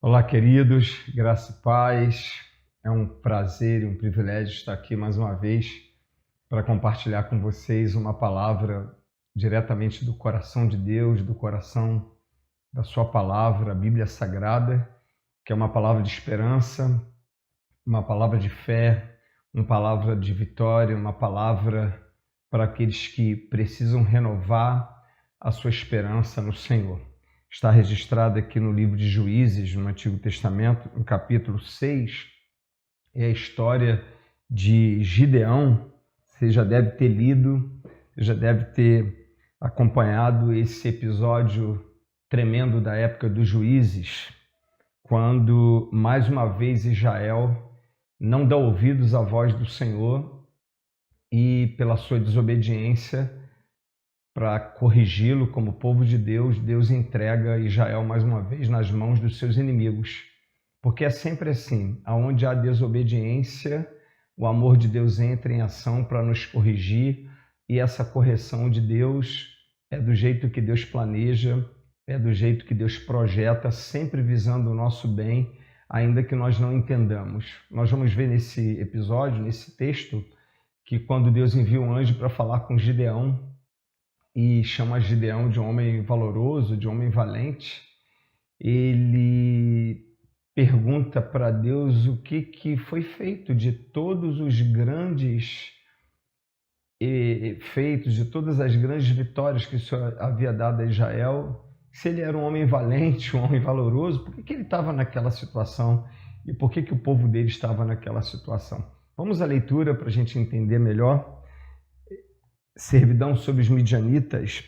Olá, queridos, graça e paz. É um prazer e um privilégio estar aqui mais uma vez para compartilhar com vocês uma palavra diretamente do coração de Deus, do coração da sua palavra, a Bíblia Sagrada, que é uma palavra de esperança, uma palavra de fé, uma palavra de vitória, uma palavra para aqueles que precisam renovar a sua esperança no Senhor. Está registrado aqui no livro de Juízes, no Antigo Testamento, no capítulo 6, é a história de Gideão. Você já deve ter lido, já deve ter acompanhado esse episódio tremendo da época dos Juízes, quando, mais uma vez, Israel não dá ouvidos à voz do Senhor e, pela sua desobediência, para corrigi-lo como povo de Deus, Deus entrega Israel mais uma vez nas mãos dos seus inimigos. Porque é sempre assim, aonde há desobediência, o amor de Deus entra em ação para nos corrigir, e essa correção de Deus é do jeito que Deus planeja, é do jeito que Deus projeta, sempre visando o nosso bem, ainda que nós não entendamos. Nós vamos ver nesse episódio, nesse texto, que quando Deus envia um anjo para falar com Gideão, e chama Gideão de um homem valoroso, de um homem valente, ele pergunta para Deus o que foi feito de todos os grandes feitos, de todas as grandes vitórias que o Senhor havia dado a Israel. Se ele era um homem valente, um homem valoroso, por que ele estava naquela situação e por que o povo dele estava naquela situação? Vamos à leitura para a gente entender melhor. Servidão sobre os midianitas.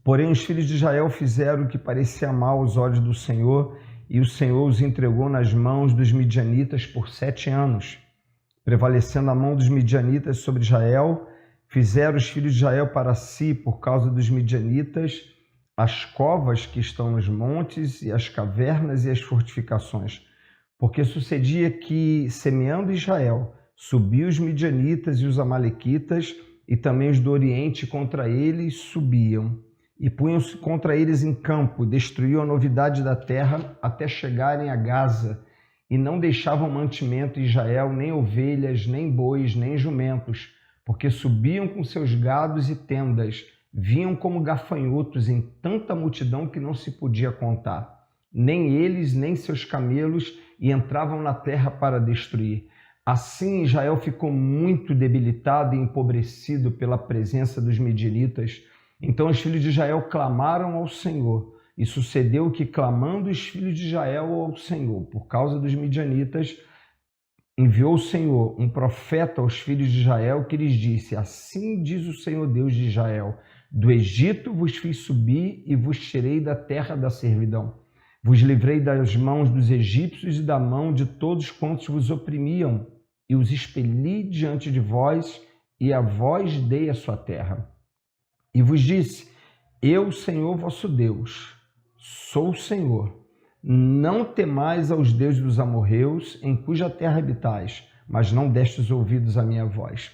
Porém, os filhos de Israel fizeram o que parecia mal aos olhos do Senhor, e o Senhor os entregou nas mãos dos midianitas por 7 anos. Prevalecendo a mão dos midianitas sobre Israel, fizeram os filhos de Israel para si, por causa dos midianitas, as covas que estão nos montes, e as cavernas e as fortificações. Porque sucedia que, semeando Israel, subiam os midianitas e os amalequitas, e também os do Oriente contra eles subiam, e punham-se contra eles em campo, destruíam a novidade da terra até chegarem a Gaza, e não deixavam mantimento em Israel, nem ovelhas, nem bois, nem jumentos, porque subiam com seus gados e tendas, vinham como gafanhotos em tanta multidão que não se podia contar, nem eles, nem seus camelos, e entravam na terra para destruir. Assim, Israel ficou muito debilitado e empobrecido pela presença dos midianitas. Então os filhos de Israel clamaram ao Senhor. E sucedeu que, clamando os filhos de Israel ao Senhor, por causa dos midianitas, enviou o Senhor um profeta aos filhos de Israel que lhes disse: assim diz o Senhor Deus de Israel: do Egito vos fiz subir e vos tirei da terra da servidão. Vos livrei das mãos dos egípcios e da mão de todos quantos vos oprimiam, e os expeli diante de vós, e a vós dei a sua terra. E vos disse: eu, Senhor vosso Deus, sou o Senhor. Não temais aos deuses dos amorreus, em cuja terra habitais, mas não destes ouvidos à minha voz.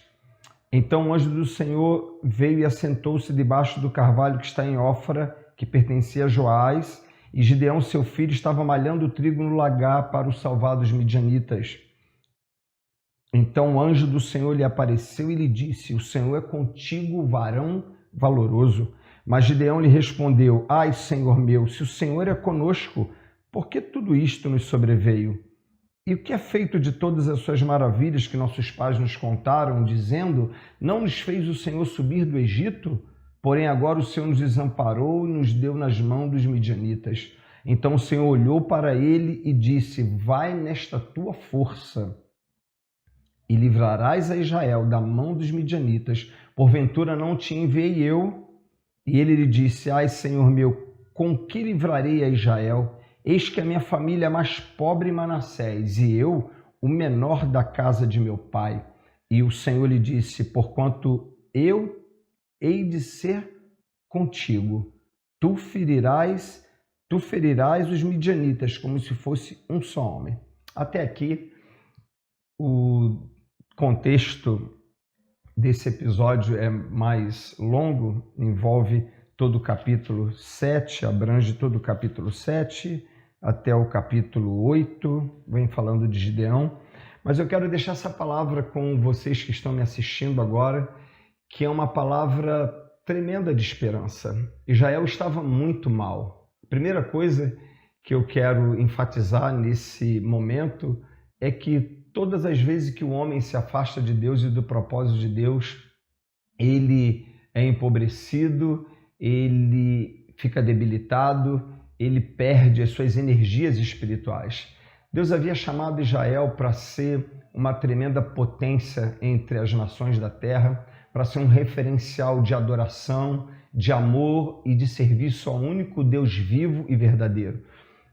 Então o anjo do Senhor veio e assentou-se debaixo do carvalho que está em Ofra, que pertencia a Joás, e Gideão, seu filho, estava malhando o trigo no lagar para o salvar dos midianitas. Então o anjo do Senhor lhe apareceu e lhe disse: o Senhor é contigo, varão valoroso. Mas Gideão lhe respondeu: ai, Senhor meu, se o Senhor é conosco, por que tudo isto nos sobreveio? E o que é feito de todas as suas maravilhas que nossos pais nos contaram, dizendo: não nos fez o Senhor subir do Egito? Porém agora o Senhor nos desamparou e nos deu nas mãos dos midianitas. Então o Senhor olhou para ele e disse: vai nesta tua força e livrarás a Israel da mão dos midianitas. Porventura não te enviei eu? E ele lhe disse: ai, Senhor meu, com que livrarei a Israel? Eis que a minha família é mais pobre em Manassés, e eu, o menor da casa de meu pai. E o Senhor lhe disse: porquanto eu hei de ser contigo, tu ferirás os midianitas como se fosse um só homem. Até aqui, o contexto desse episódio é mais longo, envolve todo o capítulo 7, abrange todo o capítulo 7, até o capítulo 8, vem falando de Gideão. Mas eu quero deixar essa palavra com vocês que estão me assistindo agora, que é uma palavra tremenda de esperança. Israel estava muito mal. A primeira coisa que eu quero enfatizar nesse momento é que todas as vezes que o homem se afasta de Deus e do propósito de Deus, ele é empobrecido, ele fica debilitado, ele perde as suas energias espirituais. Deus havia chamado Israel para ser uma tremenda potência entre as nações da terra, para ser um referencial de adoração, de amor e de serviço ao único Deus vivo e verdadeiro.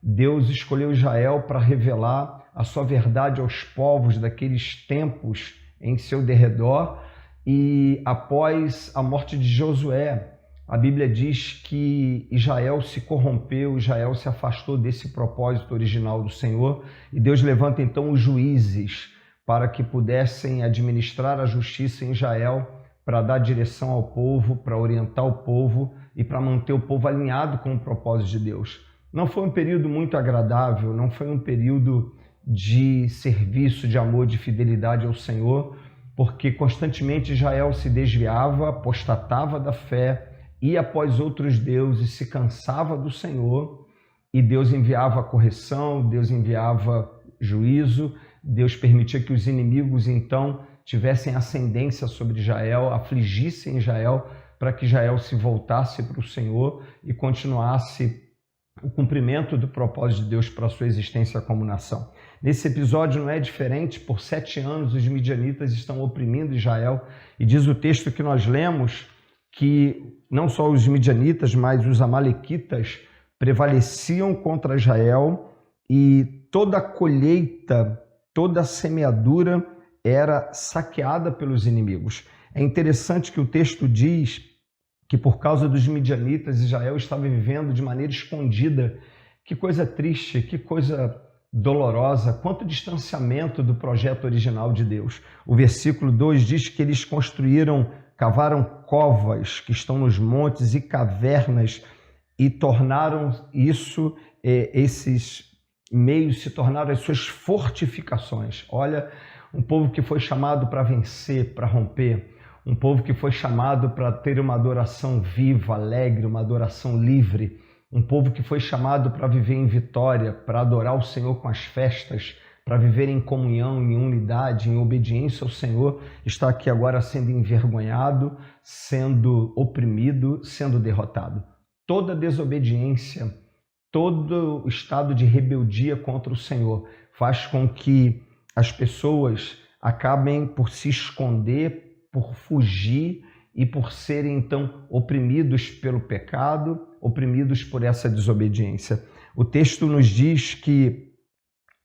Deus escolheu Israel para revelar a sua verdade aos povos daqueles tempos em seu derredor, e após a morte de Josué, a Bíblia diz que Israel se corrompeu, Israel se afastou desse propósito original do Senhor, e Deus levanta então os juízes para que pudessem administrar a justiça em Israel, para dar direção ao povo, para orientar o povo e para manter o povo alinhado com o propósito de Deus. Não foi um período muito agradável, não foi um período de serviço, de amor, de fidelidade ao Senhor, porque constantemente Israel se desviava, apostatava da fé, ia após outros deuses, se cansava do Senhor, e Deus enviava correção, Deus enviava juízo, Deus permitia que os inimigos então tivessem ascendência sobre Israel, afligissem Israel, para que Israel se voltasse para o Senhor e continuasse o cumprimento do propósito de Deus para a sua existência como nação. Nesse episódio não é diferente. Por 7 anos os midianitas estão oprimindo Israel, e diz o texto que nós lemos que não só os midianitas, mas os amalequitas prevaleciam contra Israel, e toda a colheita, toda a semeadura era saqueada pelos inimigos. É interessante que o texto diz que por causa dos midianitas, Israel estava vivendo de maneira escondida. Que coisa triste, que coisa dolorosa, quanto distanciamento do projeto original de Deus. O versículo 2 diz que eles cavaram covas que estão nos montes e cavernas, e tornaram isso, esses meios se tornaram as suas fortificações. Olha, um povo que foi chamado para vencer, para romper, um povo que foi chamado para ter uma adoração viva, alegre, uma adoração livre, um povo que foi chamado para viver em vitória, para adorar o Senhor com as festas, para viver em comunhão, em unidade, em obediência ao Senhor, está aqui agora sendo envergonhado, sendo oprimido, sendo derrotado. Toda desobediência, todo estado de rebeldia contra o Senhor faz com que as pessoas acabem por se esconder, por fugir e por serem então oprimidos pelo pecado, oprimidos por essa desobediência. O texto nos diz que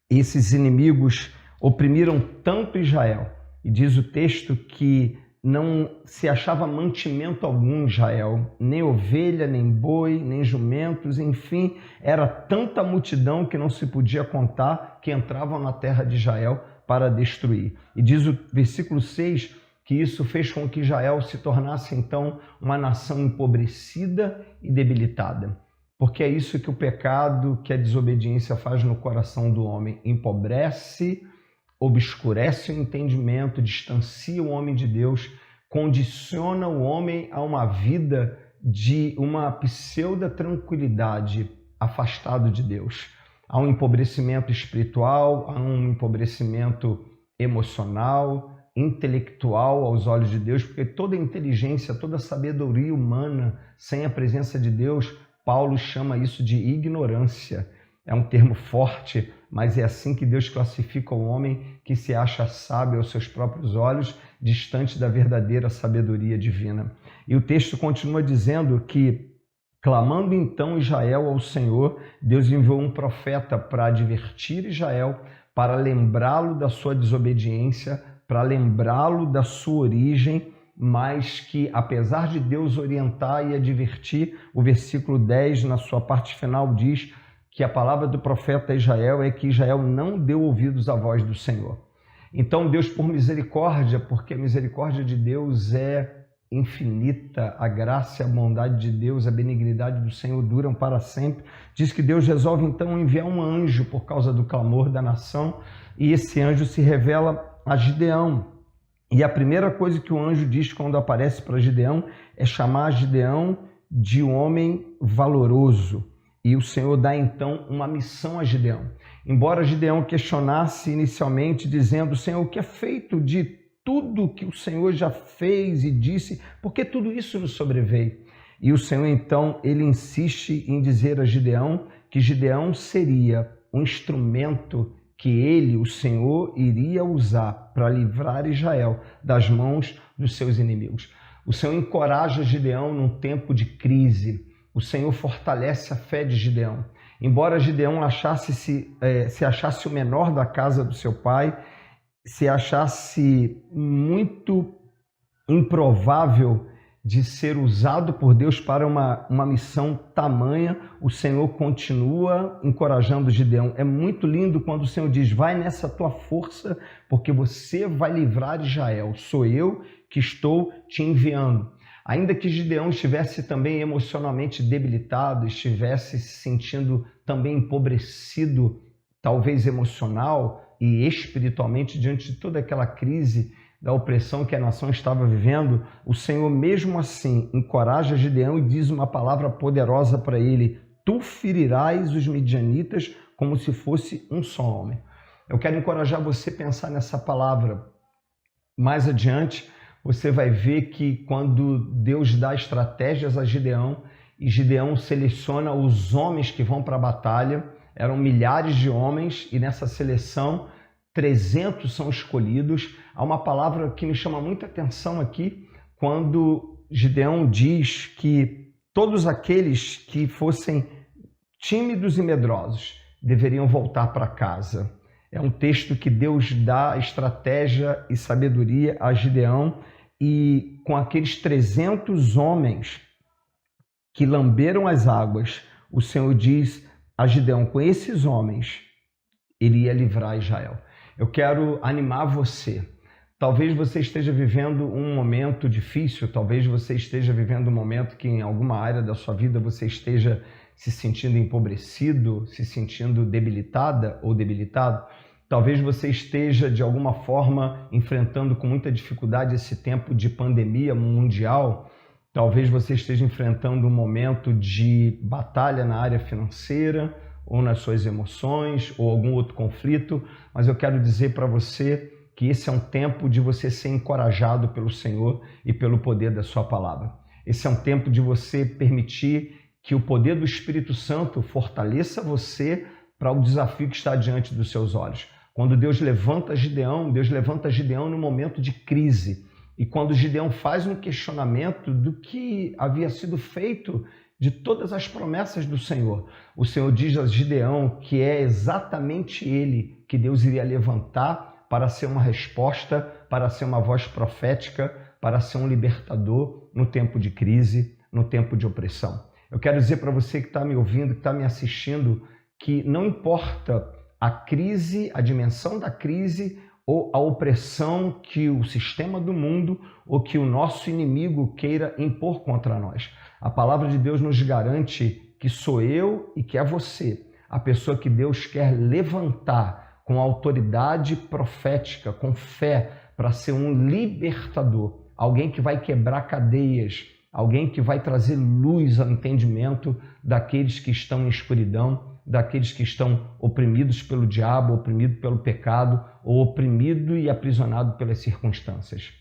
esses inimigos oprimiram tanto Israel, e diz o texto que não se achava mantimento algum em Israel, nem ovelha, nem boi, nem jumentos, enfim, era tanta multidão que não se podia contar, que entravam na terra de Israel para destruir. E diz o versículo 6 que isso fez com que Israel se tornasse então uma nação empobrecida e debilitada. Porque é isso que o pecado, que a desobediência faz no coração do homem: empobrece, obscurece o entendimento, distancia o homem de Deus, condiciona o homem a uma vida de uma pseudo-tranquilidade, afastado de Deus. Há um empobrecimento espiritual, há um empobrecimento emocional, intelectual aos olhos de Deus, porque toda inteligência, toda sabedoria humana sem a presença de Deus, Paulo chama isso de ignorância. É um termo forte, mas é assim que Deus classifica o homem que se acha sábio aos seus próprios olhos, distante da verdadeira sabedoria divina. E o texto continua dizendo que, clamando então Israel ao Senhor, Deus enviou um profeta para advertir Israel, para lembrá-lo da sua desobediência, para lembrá-lo da sua origem, mas que, apesar de Deus orientar e advertir, o versículo 10, na sua parte final, diz que a palavra do profeta a Israel é que Israel não deu ouvidos à voz do Senhor. Então Deus, por misericórdia, porque a misericórdia de Deus é infinita, a graça e a bondade de Deus, a benignidade do Senhor duram para sempre. Diz que Deus resolve então enviar um anjo por causa do clamor da nação, e esse anjo se revela a Gideão. E a primeira coisa que o anjo diz quando aparece para Gideão é chamar Gideão de homem valoroso. E o Senhor dá então uma missão a Gideão. Embora Gideão questionasse inicialmente, dizendo: Senhor, o que é feito de tudo que o Senhor já fez e disse, por que tudo isso nos sobreveio? E o Senhor então, ele insiste em dizer a Gideão que Gideão seria um instrumento que ele, o Senhor, iria usar para livrar Israel das mãos dos seus inimigos. O Senhor encoraja Gideão num tempo de crise. O Senhor fortalece a fé de Gideão. Embora Gideão se achasse o menor da casa do seu pai, se achasse muito improvável de ser usado por Deus para uma missão tamanha, o Senhor continua encorajando Gideão. É muito lindo quando o Senhor diz: vai nessa tua força, porque você vai livrar Israel. Sou eu que estou te enviando. Ainda que Gideão estivesse também emocionalmente debilitado, estivesse se sentindo também empobrecido, talvez emocional e espiritualmente, diante de toda aquela crise da opressão que a nação estava vivendo, o Senhor mesmo assim encoraja Gideão e diz uma palavra poderosa para ele: tu ferirás os midianitas como se fosse um só homem. Eu quero encorajar você a pensar nessa palavra. Mais adiante, você vai ver que quando Deus dá estratégias a Gideão, e Gideão seleciona os homens que vão para a batalha, eram milhares de homens, e nessa seleção 300 são escolhidos. Há uma palavra que me chama muita atenção aqui, quando Gideão diz que todos aqueles que fossem tímidos e medrosos deveriam voltar para casa. É um texto que Deus dá estratégia e sabedoria a Gideão, e com aqueles 300 homens que lamberam as águas, o Senhor diz a Gideão: com esses homens ele ia livrar Israel. Eu quero animar você. Talvez você esteja vivendo um momento difícil, talvez você esteja vivendo um momento que em alguma área da sua vida você esteja se sentindo empobrecido, se sentindo debilitada ou debilitado. Talvez você esteja, de alguma forma, enfrentando com muita dificuldade esse tempo de pandemia mundial. Talvez você esteja enfrentando um momento de batalha na área financeira, ou nas suas emoções, ou algum outro conflito. Mas eu quero dizer para você que esse é um tempo de você ser encorajado pelo Senhor e pelo poder da sua palavra. Esse é um tempo de você permitir que o poder do Espírito Santo fortaleça você para o desafio que está diante dos seus olhos. Quando Deus levanta Gideão no momento de crise. E quando Gideão faz um questionamento do que havia sido feito de todas as promessas do Senhor, o Senhor diz a Gideão que é exatamente ele que Deus iria levantar para ser uma resposta, para ser uma voz profética, para ser um libertador no tempo de crise, no tempo de opressão. Eu quero dizer para você que está me ouvindo, que está me assistindo, que não importa a crise, a dimensão da crise ou a opressão que o sistema do mundo ou que o nosso inimigo queira impor contra nós. A palavra de Deus nos garante que sou eu e que é você, a pessoa que Deus quer levantar com autoridade profética, com fé, para ser um libertador, alguém que vai quebrar cadeias, alguém que vai trazer luz ao entendimento daqueles que estão em escuridão, daqueles que estão oprimidos pelo diabo, oprimidos pelo pecado, ou oprimido e aprisionado pelas circunstâncias.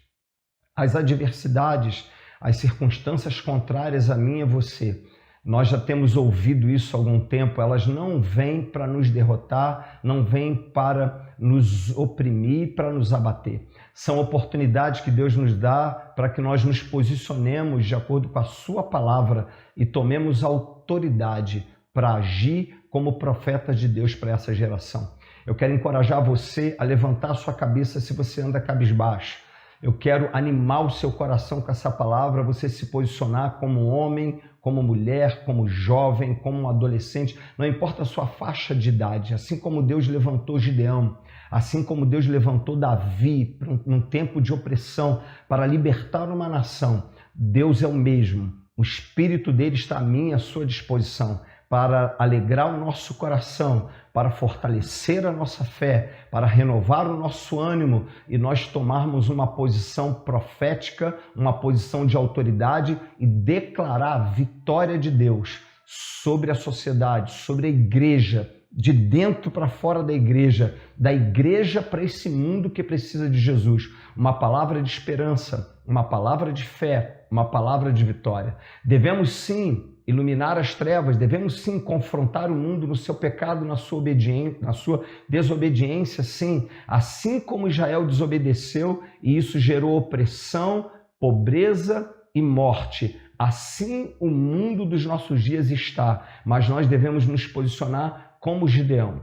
As adversidades, as circunstâncias contrárias a mim e a você, nós já temos ouvido isso há algum tempo, elas não vêm para nos derrotar, não vêm para nos oprimir, para nos abater. São oportunidades que Deus nos dá para que nós nos posicionemos de acordo com a sua palavra e tomemos autoridade para agir como profetas de Deus para essa geração. Eu quero encorajar você a levantar a sua cabeça se você anda cabisbaixo. Eu quero animar o seu coração com essa palavra, você se posicionar como homem, como mulher, como jovem, como um adolescente, não importa a sua faixa de idade, assim como Deus levantou Gideão, assim como Deus levantou Davi num tempo de opressão para libertar uma nação, Deus é o mesmo. O Espírito dele está à minha e à sua disposição para alegrar o nosso coração, para fortalecer a nossa fé, para renovar o nosso ânimo e nós tomarmos uma posição profética, uma posição de autoridade e declarar a vitória de Deus sobre a sociedade, sobre a igreja, de dentro para fora da igreja para esse mundo que precisa de Jesus. Uma palavra de esperança, uma palavra de fé, uma palavra de vitória. Devemos sim iluminar as trevas, devemos sim confrontar o mundo no seu pecado, na sua desobediência, sim. Assim como Israel desobedeceu e isso gerou opressão, pobreza e morte. Assim o mundo dos nossos dias está, mas nós devemos nos posicionar como Gideão.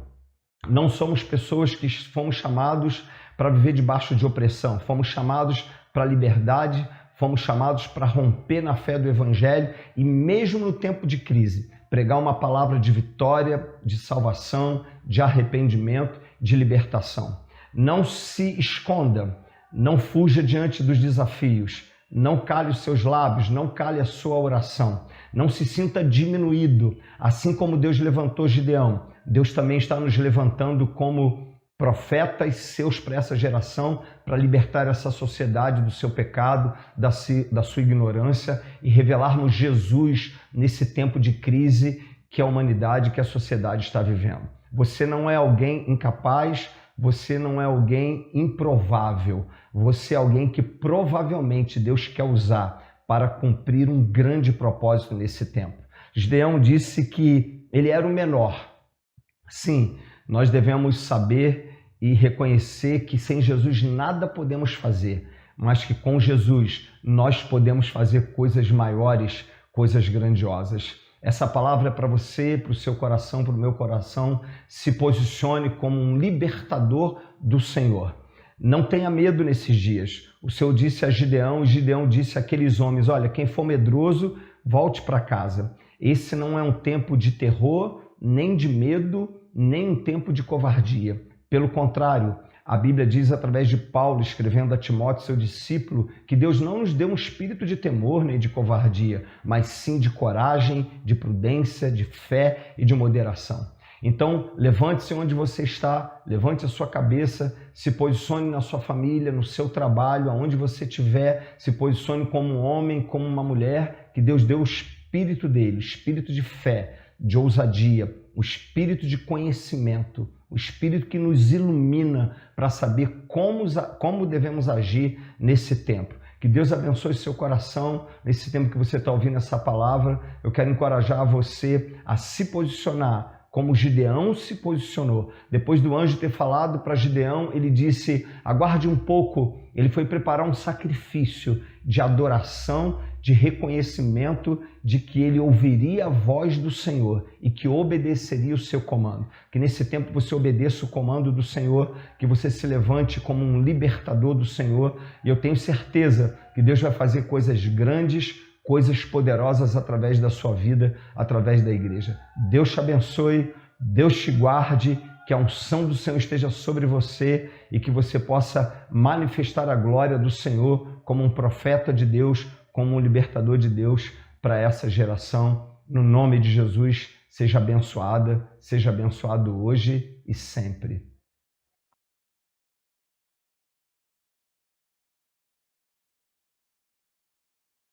Não somos pessoas que fomos chamados para viver debaixo de opressão, fomos chamados para a liberdade, fomos chamados para romper na fé do Evangelho e mesmo no tempo de crise, pregar uma palavra de vitória, de salvação, de arrependimento, de libertação. Não se esconda, não fuja diante dos desafios, não cale os seus lábios, não cale a sua oração, não se sinta diminuído. Assim como Deus levantou Gideão, Deus também está nos levantando como profetas seus para essa geração, para libertar essa sociedade do seu pecado, da sua ignorância e revelarmos Jesus nesse tempo de crise que a humanidade, que a sociedade está vivendo. Você não é alguém incapaz, você não é alguém improvável, você é alguém que provavelmente Deus quer usar para cumprir um grande propósito nesse tempo. Gideão disse que ele era o menor. Sim, nós devemos saber e reconhecer que sem Jesus nada podemos fazer, mas que com Jesus nós podemos fazer coisas maiores, coisas grandiosas. Essa palavra é para você, para o seu coração, para o meu coração. Se posicione como um libertador do Senhor. Não tenha medo nesses dias. O Senhor disse a Gideão, e Gideão disse àqueles homens, olha, quem for medroso, volte para casa. Esse não é um tempo de terror, nem de medo, nem um tempo de covardia. Pelo contrário, a Bíblia diz através de Paulo, escrevendo a Timóteo, seu discípulo, que Deus não nos deu um espírito de temor nem de covardia, mas sim de coragem, de prudência, de fé e de moderação. Então, levante-se onde você está, levante a sua cabeça, se posicione na sua família, no seu trabalho, aonde você estiver, se posicione como um homem, como uma mulher, que Deus deu o espírito dele, o espírito de fé, de ousadia, o espírito de conhecimento, o espírito que nos ilumina para saber como devemos agir nesse tempo. Que Deus abençoe seu coração nesse tempo que você está ouvindo essa palavra. Eu quero encorajar você a se posicionar como Gideão se posicionou. Depois do anjo ter falado para Gideão, ele disse, aguarde um pouco. Ele foi preparar um sacrifício de adoração, de reconhecimento de que ele ouviria a voz do Senhor e que obedeceria o seu comando. Que nesse tempo você obedeça o comando do Senhor, que você se levante como um libertador do Senhor. E eu tenho certeza que Deus vai fazer coisas grandes, coisas poderosas através da sua vida, através da igreja. Deus te abençoe, Deus te guarde, que a unção do Senhor esteja sobre você e que você possa manifestar a glória do Senhor como um profeta de Deus, como um libertador de Deus para essa geração. No nome de Jesus, seja abençoada, seja abençoado hoje e sempre.